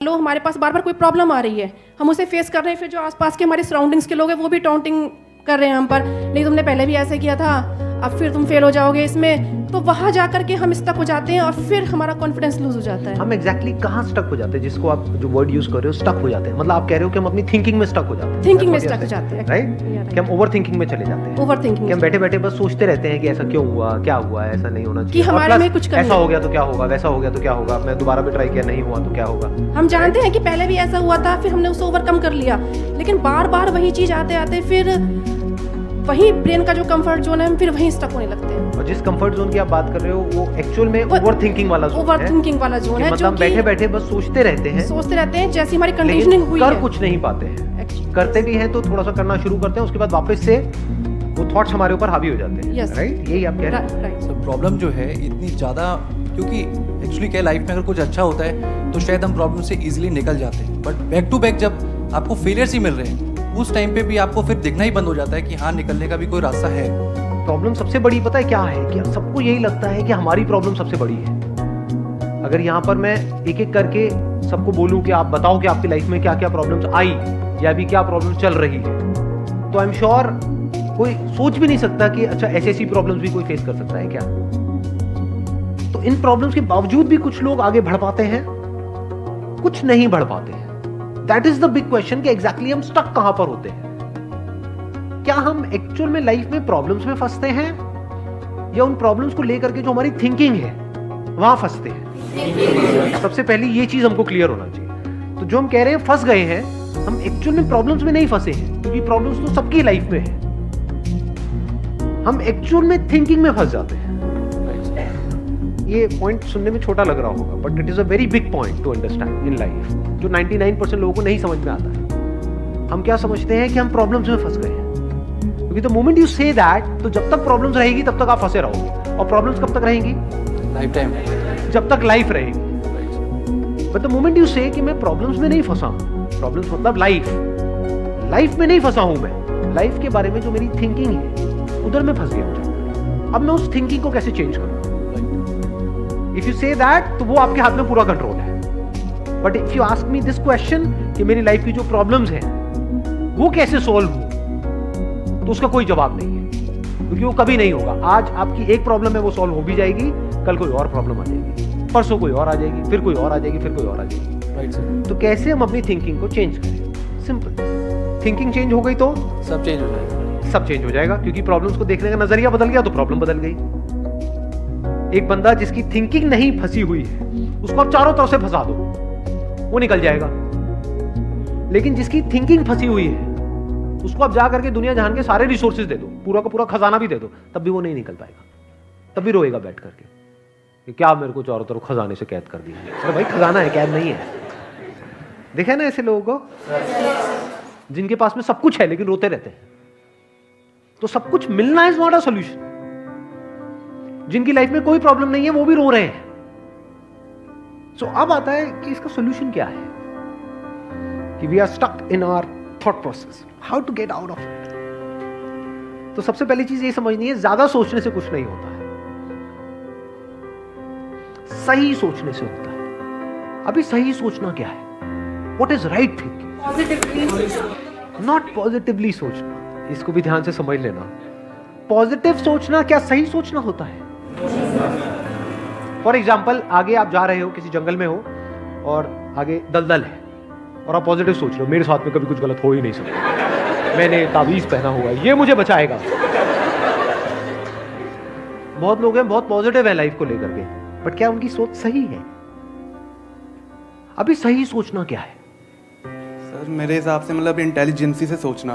लो हमारे पास बार बार कोई प्रॉब्लम आ रही है, हम उसे फेस कर रहे हैं, फिर जो आसपास के हमारे सराउंडिंग्स के लोग हैं वो भी टाउंटिंग कर रहे हैं हम पर, नहीं तुमने पहले भी ऐसे किया था, अब फिर तुम फेल हो जाओगे इसमें, तो वहाँ जा करके हम स्टक हो जाते हैं और फिर हमारा कॉन्फिडेंस लूज हो जाता है। हम एग्जैक्टली कहाँ स्टक हो जाते हैं, जिसको आप जो वर्ड यूज कर रहे हो स्टक हो जाते हैं, मतलब आप कह रहे हो कि हम अपनी थिंकिंग में स्टक हो जाते हैं, थिंकिंग में स्टक हो जाते हैं, राइट, कि हम ओवर थिंकिंग में चले जाते हैं, ओवर थिंकिंग, कि हम बैठे बैठे बस सोचते रहते हैं कि ऐसा क्यों हुआ, क्या हुआ, ऐसा नहीं होना चाहिए, कि हमारे में कुछ कमी ऐसा हो गया तो क्या होगा, वैसा हो गया तो क्या होगा, मैं दोबारा भी ट्राई किया नहीं हुआ तो क्या होगा। हम जानते हैं कि पहले भी ऐसा हुआ था, फिर हमने उसे ओवरकम कर लिया, लेकिन बार बार वही चीज आते आते फिर वही ब्रेन का जो कंफर्ट जोन है हम फिर वहीं स्टक होने लगते हैं। और जिस कंफर्ट जोन की आप बात कर रहे हो वो एक्चुअल में ओवर थिंकिंग वाला जोन है। ओवर थिंकिंग वाला जोन है, मतलब बैठे बैठे बस सोचते रहते हैं, जैसी हमारी कंडीशनिंग हुई है, कर कुछ नहीं पाते हैं, करते भी हैं तो थोड़ा सा करना शुरू करते हैं, उसके बाद वापस से वो थॉट्स हमारे ऊपर हावी हो जाते हैं, राइट, यही आप कह रहे हैं। राइट, सो प्रॉब्लम जो है इतनी ज़्यादा, क्योंकि एक्चुअली क्या लाइफ में अगर कुछ अच्छा होता है तो शायद हम प्रॉब्लम से इजीली निकल जाते हैं, बट बैक टू बैक जब आपको फेलियर्स ही मिल रहे हैं उस टाइम पे भी आपको फिर दिखना ही बंद हो जाता है कि हाँ निकलने का भी कोई रास्ता है। प्रॉब्लम सबसे बड़ी पता है क्या है, कि सबको यही लगता है कि हमारी प्रॉब्लम सबसे बड़ी है। अगर यहाँ पर मैं एक एक करके सबको बोलूं कि आप बताओ कि आपकी लाइफ में क्या क्या प्रॉब्लम्स आई या अभी क्या प्रॉब्लम चल रही है, तो आई एम श्योर कोई सोच भी नहीं सकता कि अच्छा ऐसी ऐसी प्रॉब्लम्स भी कोई फेस कर सकता है क्या। तो इन प्रॉब्लम्स के बावजूद भी कुछ लोग आगे बढ़ पाते हैं, कुछ नहीं बढ़ पाते हैं। That is the big question कि एग्जैक्टली हम स्टक कहां पर होते हैं। क्या हम एक्चुअल में लाइफ में प्रॉब्लम्स में फंसते हैं या उन प्रॉब्लम्स को लेकर के जो हमारी थिंकिंग है वहां फंसते हैं। सबसे पहले ये चीज हमको क्लियर होना चाहिए। तो जो हम कह रहे हैं फंस गए हैं, हम एक्चुअल में प्रॉब्लम्स में नहीं फंसे हैं, क्योंकि प्रॉब्लम्स तो सबकी लाइफ में है, हम एक्चुअल में थिंकिंग में फंस जाते हैं। ये पॉइंट सुनने में छोटा लग रहा होगा, but it is a very big point two understand in life, जो 99% लोगों को नहीं समझ में आता है। हम क्या समझते हैं कि हम प्रॉब्लम्स में फंस गए हैं, क्योंकि the moment you say that, तो जब तक प्रॉब्लम्स रहेगी तब तक आप फंसे रहोगे, और प्रॉब्लम्स कब तक रहेंगी? लाइफ टाइम, जब तक लाइफ रहेगी। बट द मोमेंट यू से कि मैं प्रॉब्लम्स में नहीं फंसा हूं, प्रॉब्लम्स मतलब लाइफ में नहीं फंसा हूं, मैं लाइफ के बारे में जो मेरी थिंकिंग है उधर मैं फंस गया हूं। अब मैं उस थिंकिंग को कैसे चेंज करूं? इफ यू से दैट, तो वो आपके हाथ में पूरा कंट्रोल है। But if you ask me this question कि मेरी लाइफ की जो प्रॉब्लम्स हैं वो कैसे सॉल्व हो, तो उसका कोई जवाब नहीं है, क्योंकि वो कभी नहीं होगा। आज आपकी एक प्रॉब्लम है वो सॉल्व हो भी जाएगी, कल कोई और प्रॉब्लम आ जाएगी, परसों कोई और आ जाएगी, फिर कोई और आ जाएगी, फिर कोई और आ जाएगी। Right sir. तो कैसे हम अपनी थिंकिंग को चेंज करें? सिंपल, थिंकिंग चेंज हो गई तो सब चेंज हो जाएगा, सब चेंज हो जाएगा, क्योंकि प्रॉब्लम्स को देखने का नजरिया बदल गया तो प्रॉब्लम बदल गई। एक बंदा जिसकी थिंकिंग नहीं फंसी हुई है, उसको आप चारों तरफ से फंसा दो, वो निकल जाएगा। लेकिन जिसकी थिंकिंग फंसी हुई है, उसको आप जा करके दुनिया जहान के सारे रिसोर्सेज दे दो, पूरा का पूरा खजाना भी दे दो, तब भी वो नहीं निकल पाएगा, तब भी रोएगा बैठ करके कि क्या मेरे को चारों तरफ खजाने से कैद कर दिया। अरे भाई खजाना है, कैद नहीं है। देखे ना ऐसे लोगों को, जिनके पास में सब कुछ है लेकिन रोते रहते हैं। तो सब कुछ मिलना इज नॉट अ सॉल्यूशन। जिनकी लाइफ में कोई प्रॉब्लम नहीं है वो भी रो रहे हैं। सो अब आता है कि इसका सॉल्यूशन क्या है, कि we are stuck in our thought process, how to get out of it. तो सबसे पहली चीज ये समझनी है, ज्यादा सोचने से कुछ नहीं होता है, सही सोचने से होता है। अभी सही सोचना क्या है? What is right thinking, not positively सोचना। इसको भी ध्यान से समझ लेना। पॉजिटिव सोचना क्या सही सोचना होता है? फॉर एग्जाम्पल, आगे आप जा रहे हो, किसी जंगल में हो और आगे दलदल है, और आप पॉजिटिव सोच रहे हो, मेरे साथ में कभी कुछ गलत हो ही नहीं सकता, मैंने तावीज पहना हुआ है, ये मुझे बचाएगा। बहुत लोग हैं बहुत पॉजिटिव है लाइफ को लेकर के, बट क्या उनकी सोच सही है? अभी सही सोचना क्या है? सर मेरे हिसाब से मतलब इंटेलिजेंसी से सोचना,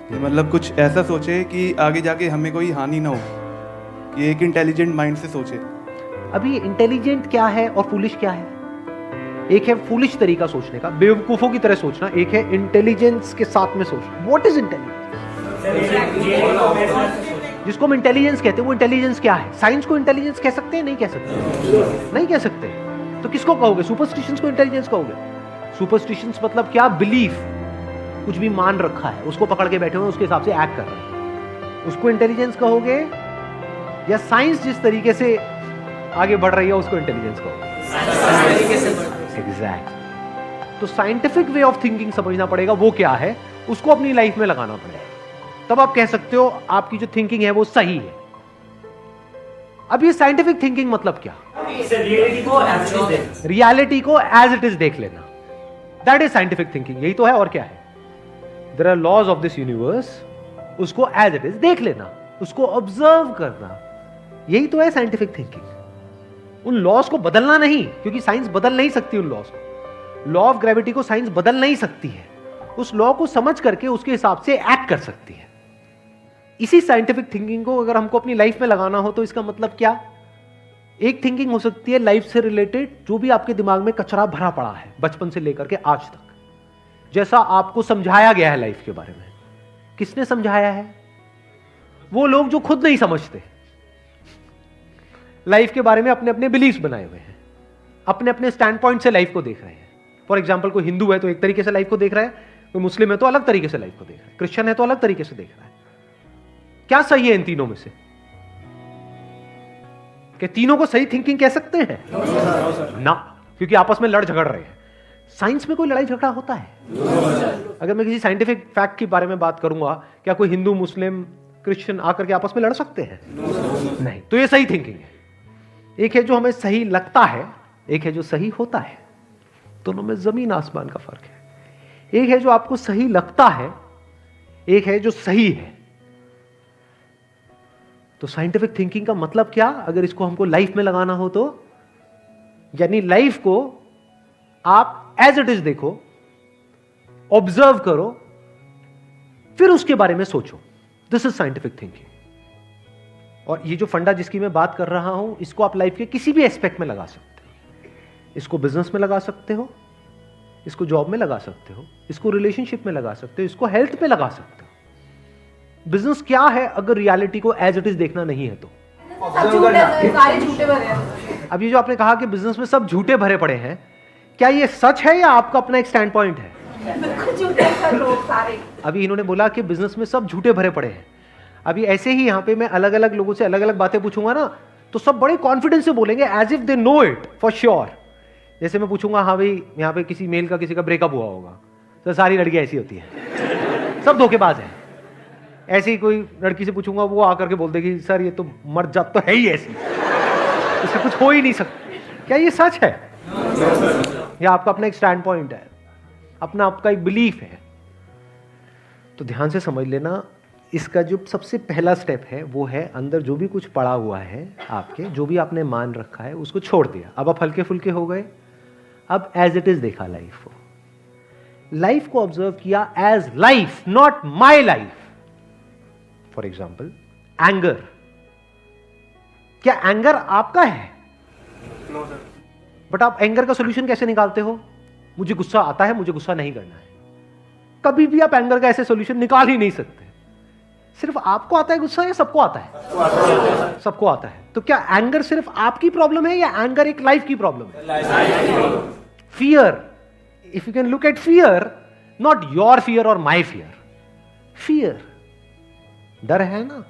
कि मतलब कुछ ऐसा सोचे कि आगे जाके हमें कोई हानि ना हो, कि एक इंटेलिजेंट माइंड से सोचे। अभी इंटेलिजेंट क्या है और फूलिश क्या है? एक है फूलिश तरीका सोचने का, बेवकूफों की तरह सोचना, एक है इंटेलिजेंस के साथ में सोचना। What is intelligence? जिसको हम इंटेलिजेंस कहते हैं वो इंटेलिजेंस क्या है? साइंस को इंटेलिजेंस कह सकते हैं? नहीं कह सकते, नहीं कह सकते। तो किसको कहोगे? सुपरस्टिशंस को इंटेलिजेंस कहोगे? सुपरस्टिशंस मतलब क्या? बिलीफ, कुछ भी मान रखा है, उसको पकड़ के बैठे हुए, उसके हिसाब से एक्ट कर रहे हैं, उसको इंटेलिजेंस कहोगे? या साइंस जिस तरीके से आगे बढ़ रही है उसको इंटेलिजेंस कहोगे? एग्जैक्ट। तो साइंटिफिक वे ऑफ थिंकिंग समझना पड़ेगा, वो क्या है, उसको अपनी लाइफ में लगाना पड़ेगा, तब आप कह सकते हो आपकी जो थिंकिंग है वो सही है। अब ये साइंटिफिक थिंकिंग मतलब क्या? रियलिटी को एज इट इज देख लेना, दैट इज साइंटिफिक थिंकिंग। यही तो है, और क्या है? There are laws of this universe, उसको एज इट इज देख लेना, उसको ऑब्जर्व करना, यही तो है साइंटिफिक थिंकिंग। उन लॉज को बदलना नहीं, क्योंकि साइंस बदल नहीं सकती उन लॉज को। लॉ ऑफ ग्रेविटी को साइंस बदल नहीं सकती है, उस लॉ को समझ करके उसके हिसाब से एक्ट कर सकती है। इसी साइंटिफिक थिंकिंग को अगर हमको अपनी लाइफ में लगाना हो तो इसका मतलब क्या? एक थिंकिंग हो सकती है लाइफ से रिलेटेड, जो भी आपके दिमाग में कचरा भरा पड़ा है बचपन से लेकर के आज तक, जैसा आपको समझाया गया है लाइफ के बारे में। किसने समझाया है? वो लोग जो खुद नहीं समझते, लाइफ के बारे में अपने अपने बिलीव्स बनाए हुए हैं, अपने अपने स्टैंड पॉइंट से लाइफ को देख रहे हैं। फॉर एग्जाम्पल, कोई हिंदू है तो एक तरीके से लाइफ को देख रहा है, कोई मुस्लिम है तो अलग तरीके से लाइफ को देख रहा है, क्रिश्चियन है तो अलग तरीके से देख रहा है। क्या सही है इन तीनों में से? कि तीनों को सही थिंकिंग कह सकते हैं? ना, क्योंकि आपस में लड़ झगड़ रहे हैं। साइंस में कोई लड़ाई झगड़ा होता है? अगर मैं किसी साइंटिफिक फैक्ट के बारे में बात करूंगा, क्या कोई हिंदू, मुस्लिम, क्रिश्चियन आकर के आपस में लड़ सकते हैं? नहीं। तो ये सही थिंकिंग है। एक है जो हमें सही लगता है, एक है जो सही होता है। दोनों में जमीन आसमान का फर्क है। एक है जो आपको सही लगता है, एक है जो सही है। तो साइंटिफिक थिंकिंग का मतलब क्या, अगर इसको हमको लाइफ में लगाना हो तो, यानी लाइफ को आप एज इट इज देखो, ऑब्जर्व करो, फिर उसके बारे में सोचो। This is scientific thinking. और ये जो फंडा जिसकी मैं बात कर रहा हूं, इसको आप लाइफ के किसी भी एस्पेक्ट में लगा सकते हो। इसको बिजनेस में लगा सकते हो, इसको जॉब में लगा सकते हो, इसको रिलेशनशिप में लगा सकते हो, इसको हेल्थ में लगा सकते हो। बिजनेस क्या है अगर रियलिटी को एज इट इज देखना नहीं है तो? अब ये जो आपने कहा कि बिजनेस में सब झूठे भरे पड़े हैं, क्या ये सच है या आपका अपना एक स्टैंड पॉइंट है? अभी इन्होंने बोला कि बिजनेस में सब झूठे भरे पड़े हैं। अभी ऐसे ही यहाँ पे मैं अलग अलग लोगों से अलग अलग बातें पूछूंगा ना, तो सब बड़े कॉन्फिडेंस से बोलेंगे, as if they know it for sure. जैसे मैं पूछूंगा, हाँ भाई यहाँ पे किसी मेल का किसी का ब्रेकअप हुआ होगा, तो सारी लड़कियां ऐसी होती हैं, सब धोखेबाज हैं। ऐसे ही कोई लड़की से पूछूंगा, वो आकर के बोल देगी, सर ये तो मर्द जात तो है ही ऐसी, इससे कुछ हो ही नहीं सकता। क्या ये सच है? या आपका अपना एक स्टैंड पॉइंट है, अपना आपका एक बिलीफ है? तो ध्यान से समझ लेना, इसका जो सबसे पहला स्टेप है वो है अंदर जो भी कुछ पड़ा हुआ है आपके, जो भी आपने मान रखा है उसको छोड़ दिया। अब आप हल्के फुल्के हो गए, अब एज इट इज देखा लाइफ को, लाइफ को ऑब्जर्व किया as life, not my life. For example, anger, क्या एंगर आपका है? बट आप एंगर का सोल्यूशन कैसे निकालते हो? मुझे गुस्सा आता है, मुझे गुस्सा नहीं करना है। कभी भी आप एंगर का ऐसे सोल्यूशन निकाल ही नहीं सकते। सिर्फ आपको आता है गुस्सा या सबको आता है? सबको आता है। तो क्या एंगर सिर्फ आपकी प्रॉब्लम है या एंगर एक लाइफ की प्रॉब्लम है? Fear, if you can look at fear, not your fear और माई फियर, फियर, डर है ना,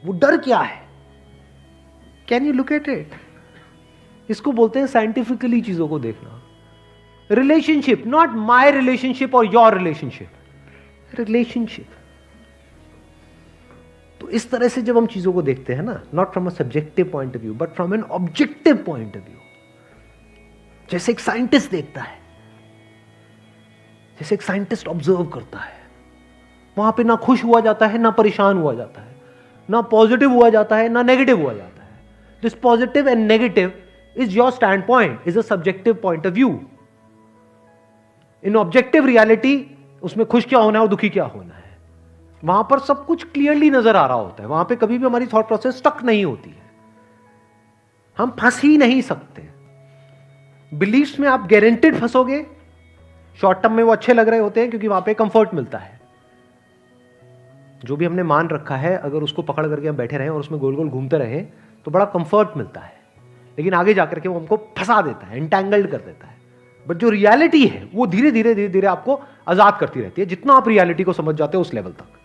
वो डर क्या है? Can you look at it? इसको बोलते हैं साइंटिफिकली चीजों को देखना। रिलेशनशिप, नॉट माई रिलेशनशिप और योर रिलेशनशिप, रिलेशनशिप। तो इस तरह से जब हम चीजों को देखते हैं ना, not from a subjective point of view but from an objective point of view, जैसे एक साइंटिस्ट देखता है, जैसे एक साइंटिस्ट ऑब्जर्व करता है, वहां पे ना खुश हुआ जाता है, ना परेशान हुआ जाता है, ना पॉजिटिव हुआ जाता है, ना नेगेटिव हुआ जाता है। This positive and negative is your stand point, is a subjective point of view. In objective reality, उसमें खुश क्या होना है और दुखी क्या होना है, वहां पर सब कुछ क्लियरली नजर आ रहा होता है। वहां पे कभी भी हमारी थॉट प्रोसेस स्टक नहीं होती है, हम फंस ही नहीं सकते। बिलीफ्स में आप गारंटेड फंसोगे। शॉर्ट टर्म में वो अच्छे लग रहे होते हैं क्योंकि वहां पे कंफर्ट मिलता है। जो भी हमने मान रखा है, अगर उसको पकड़ करके हम बैठे रहें और उसमें गोल गोल घूमते रहें तो बड़ा कंफर्ट मिलता है, लेकिन आगे जाकर के वो हमको फंसा देता है, एंटैंगल्ड कर देता है। बट जो रियलिटी है वो धीरे धीरे धीरे धीरे आपको आजाद करती रहती है, जितना आप रियलिटी को समझ जाते हो उस लेवल तक।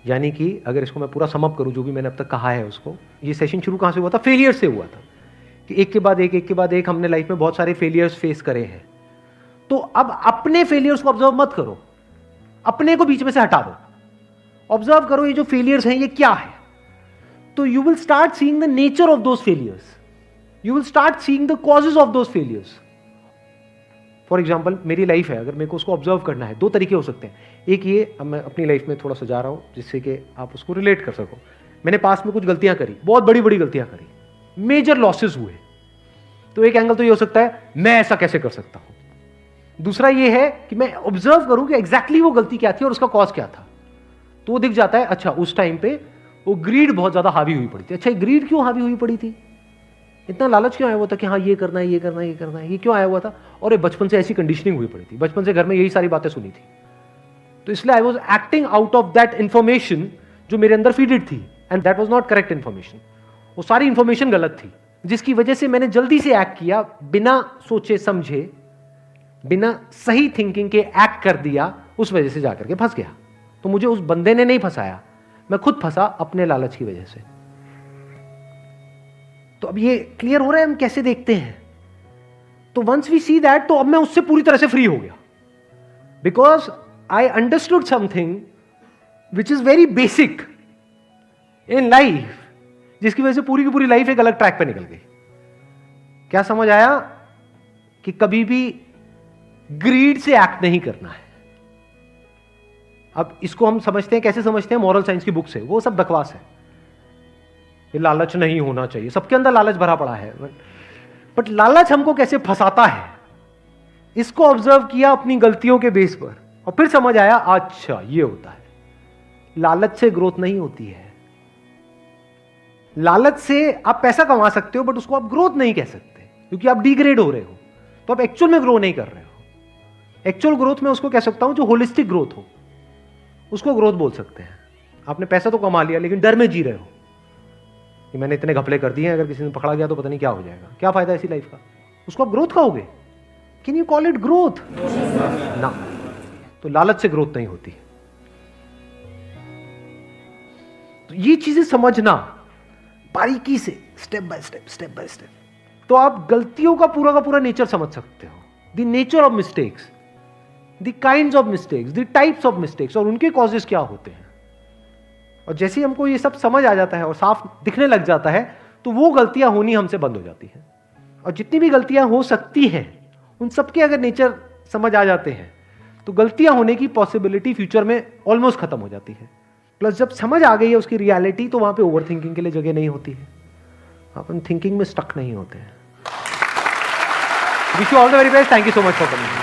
यानी कि अगर इसको मैं पूरा समअप करूं, जो भी मैंने अब तक कहा है उसको, ये सेशन शुरू कहां से हुआ था? फेलियर से हुआ था। कि एक के बाद एक, एक के बाद एक हमने लाइफ में बहुत सारे फेलियर्स फेस करे हैं। तो अब अपने फेलियर्स को ऑब्जर्व मत करो, अपने को बीच में से हटा दो, ऑब्जर्व करो ये जो फेलियर्स हैं ये क्या है। तो you will start seeing the nature of those failures, you will start seeing the causes of those failures. For example मेरी लाइफ है, अगर मेरे को उसको ऑब्जर्व करना है, दो तरीके हो सकते हैं। एक ये, अब मैं अपनी लाइफ में थोड़ा सजा रहा हूँ जिससे कि आप उसको रिलेट कर सको। मैंने पास में कुछ गलतियां करी, बहुत बड़ी बड़ी गलतियां करी, मेजर लॉसेस हुए, तो एक एंगल तो ये हो सकता है मैं ऐसा कैसे कर सकता हूं। दूसरा ये है कि मैं ऑब्जर्व करूं कि एग्जैक्टली वो गलती क्या थी और उसका कॉज क्या था। तो वो दिख जाता है, अच्छा उस टाइम पे वो ग्रीड बहुत ज्यादा हावी हुई पड़ी थी। अच्छा ग्रीड क्यों हावी हुई पड़ी थी, इतना लालच क्यों आया हुआ था कि हाँ ये करना है, ये करना है, ये करना है, ये क्यों आया हुआ था। और ये बचपन से ऐसी कंडीशनिंग हुई पड़ी थी, बचपन से घर में यही सारी बातें सुनी थी, तो इसलिए I was acting out of that information जो मेरे अंदर फीडेड थी, and that was not correct information. वो सारी इंफॉर्मेशन गलत थी, जिसकी वजह से मैंने जल्दी से एक्ट किया, बिना सोचे समझे, बिना सही थिंकिंग के एक्ट कर दिया, उस वजह से जाकर के फंस गया। तो मुझे उस बंदे ने नहीं फंसाया, मैं खुद फंसा अपने लालच की वजह से। तो अब ये क्लियर हो रहा है हम कैसे देखते हैं। तो वंस वी सी दैट, तो अब मैं उससे पूरी तरह से फ्री हो गया, because I understood something which is very basic in life, जिसकी वजह से पूरी की पूरी लाइफ एक अलग ट्रैक पे निकल गई। क्या समझ आया कि कभी भी ग्रीड से एक्ट नहीं करना है। अब इसको हम समझते हैं, कैसे समझते हैं, मॉरल साइंस की बुक से, वो सब बकवास है। ये लालच नहीं होना चाहिए, सबके अंदर लालच भरा पड़ा है, बट लालच हमको कैसे फंसाता है, इसको ऑब्जर्व किया अपनी गलतियों के बेस पर, और फिर समझ आया अच्छा ये होता है। लालच से ग्रोथ नहीं होती है। लालच से आप पैसा कमा सकते हो, बट उसको आप ग्रोथ नहीं कह सकते, क्योंकि आप डिग्रेड हो रहे हो, तो आप एक्चुअल में ग्रो नहीं कर रहे हो। एक्चुअल ग्रोथ में उसको कह सकता हूं जो होलिस्टिक ग्रोथ हो, उसको ग्रोथ बोल सकते हैं। आपने पैसा तो कमा लिया, लेकिन डर में जी रहे हो कि मैंने इतने घपले कर दिए हैं, अगर किसी ने पकड़ा गया तो पता नहीं क्या हो जाएगा, क्या फायदा ऐसी लाइफ का, उसको आप ग्रोथ कहोगे? Can you call it growth? ना। तो लालच से ग्रोथ नहीं होती। तो ये चीजें समझना बारीकी से, step by step, step by step, तो आप गलतियों का पूरा नेचर समझ सकते हो। The nature of mistakes, the kinds of mistakes, the types of mistakes, और उनके कॉजेस क्या होते हैं। और जैसे ही हमको ये सब समझ आ जाता है और साफ दिखने लग जाता है, तो वो गलतियां होनी हमसे बंद हो जाती हैं। और जितनी भी गलतियां हो सकती हैं, उन सबके अगर नेचर समझ आ जाते हैं, तो गलतियां होने की पॉसिबिलिटी फ्यूचर में ऑलमोस्ट खत्म हो जाती है। प्लस जब समझ आ गई है उसकी रियलिटी, तो वहां पे ओवर थिंकिंग के लिए जगह नहीं होती है, अपन थिंकिंग में स्टक नहीं होते हैं। Wish you all the very best, thank you so much for coming.